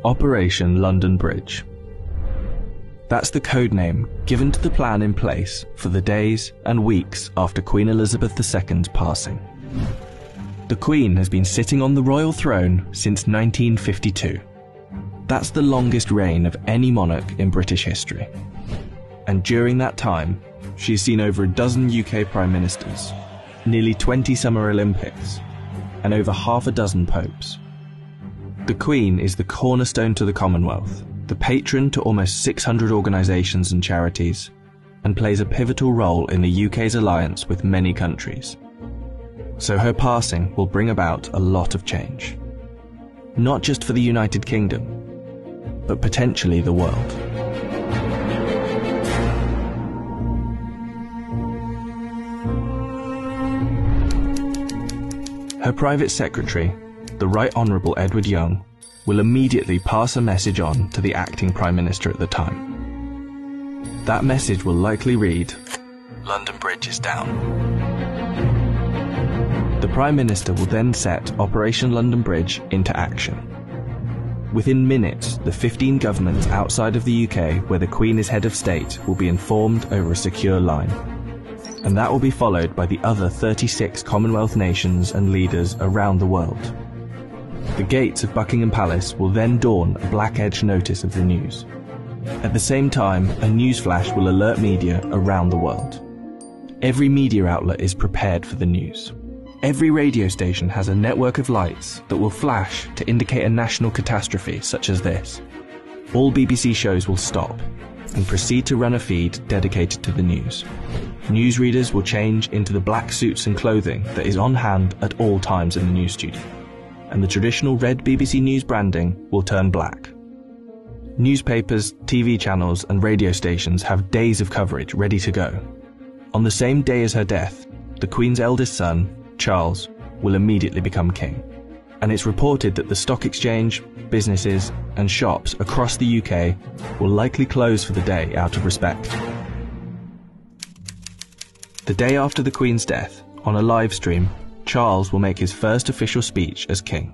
Operation London Bridge. That's the code name given to the plan in place for the days and weeks after Queen Elizabeth II's passing. The Queen has been sitting on the royal throne since 1952. That's the longest reign of any monarch in British history. And during that time, she's seen over a dozen UK Prime Ministers, nearly 20 Summer Olympics, and over half a dozen popes. The Queen is the cornerstone to the Commonwealth, the patron to almost 600 organisations and charities, and plays a pivotal role in the UK's alliance with many countries. So her passing will bring about a lot of change. Not just for the United Kingdom, but potentially the world. Her private secretary, the Right Honourable Edward Young, will immediately pass a message on to the acting Prime Minister at the time. That message will likely read, "London Bridge is down." The Prime Minister will then set Operation London Bridge into action. Within minutes, the 15 governments outside of the UK where the Queen is head of state will be informed over a secure line. And that will be followed by the other 36 Commonwealth nations and leaders around the world. The gates of Buckingham Palace will then dawn a black-edged notice of the news. At the same time, a newsflash will alert media around the world. Every media outlet is prepared for the news. Every radio station has a network of lights that will flash to indicate a national catastrophe such as this. All BBC shows will stop and proceed to run a feed dedicated to the news. Newsreaders will change into the black suits and clothing that is on hand at all times in the news studio, and the traditional red BBC News branding will turn black. Newspapers, TV channels and radio stations have days of coverage ready to go. On the same day as her death, the Queen's eldest son, Charles, will immediately become king. And it's reported that the stock exchange, businesses and shops across the UK will likely close for the day out of respect. The day after the Queen's death, on a live stream, Charles will make his first official speech as king.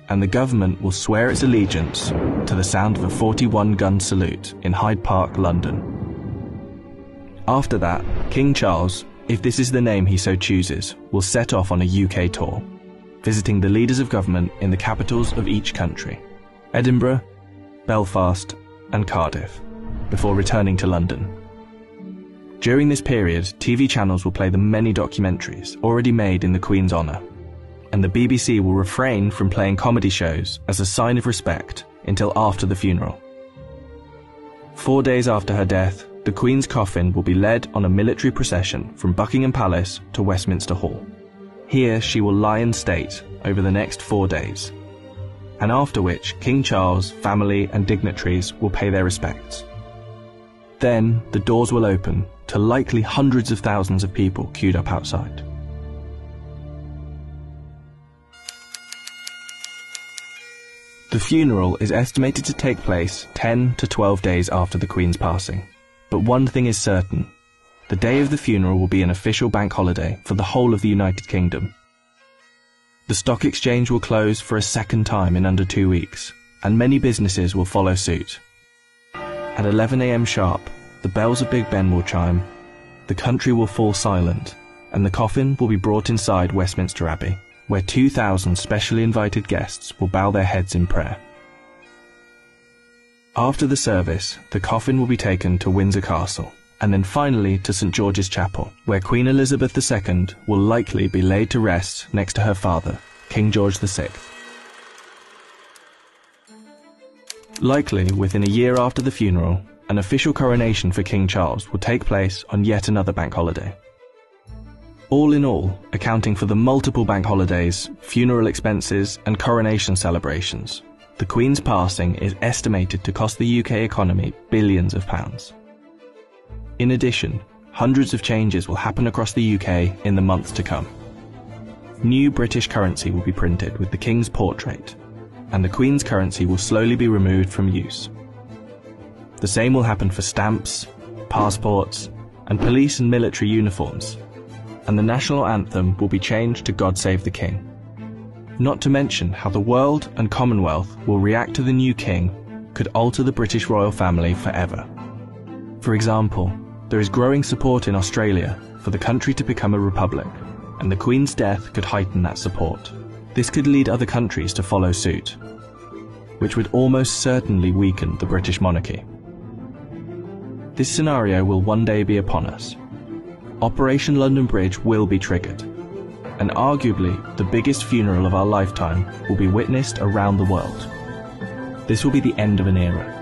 And the government will swear its allegiance to the sound of a 41-gun salute in Hyde Park, London. After that, King Charles, if this is the name he so chooses, will set off on a UK tour, visiting the leaders of government in the capitals of each country, Edinburgh, Belfast and Cardiff, before returning to London. During this period, TV channels will play the many documentaries already made in the Queen's honour, and the BBC will refrain from playing comedy shows as a sign of respect until after the funeral. 4 days after her death, the Queen's coffin will be led on a military procession from Buckingham Palace to Westminster Hall. Here she will lie in state over the next 4 days, and after which King Charles, family and dignitaries will pay their respects. Then the doors will open to likely hundreds of thousands of people queued up outside. The funeral is estimated to take place 10 to 12 days after the Queen's passing. But one thing is certain, the day of the funeral will be an official bank holiday for the whole of the United Kingdom. The stock exchange will close for a second time in under 2 weeks, and many businesses will follow suit. At 11 AM sharp, the bells of Big Ben will chime, the country will fall silent, and the coffin will be brought inside Westminster Abbey, where 2,000 specially invited guests will bow their heads in prayer. After the service, the coffin will be taken to Windsor Castle, and then finally to St George's Chapel, where Queen Elizabeth II will likely be laid to rest next to her father, King George VI. Likely within a year after the funeral, an official coronation for King Charles will take place on yet another bank holiday. All in all, accounting for the multiple bank holidays, funeral expenses and coronation celebrations, the Queen's passing is estimated to cost the UK economy billions of pounds. In addition, hundreds of changes will happen across the UK in the months to come. New British currency will be printed with the King's portrait, and the Queen's currency will slowly be removed from use. The same will happen for stamps, passports, and police and military uniforms, and the national anthem will be changed to God Save the King. Not to mention how the world and Commonwealth will react to the new king could alter the British royal family forever. For example, there is growing support in Australia for the country to become a republic, and the Queen's death could heighten that support. This could lead other countries to follow suit, which would almost certainly weaken the British monarchy. This scenario will one day be upon us. Operation London Bridge will be triggered, and arguably the biggest funeral of our lifetime will be witnessed around the world. This will be the end of an era.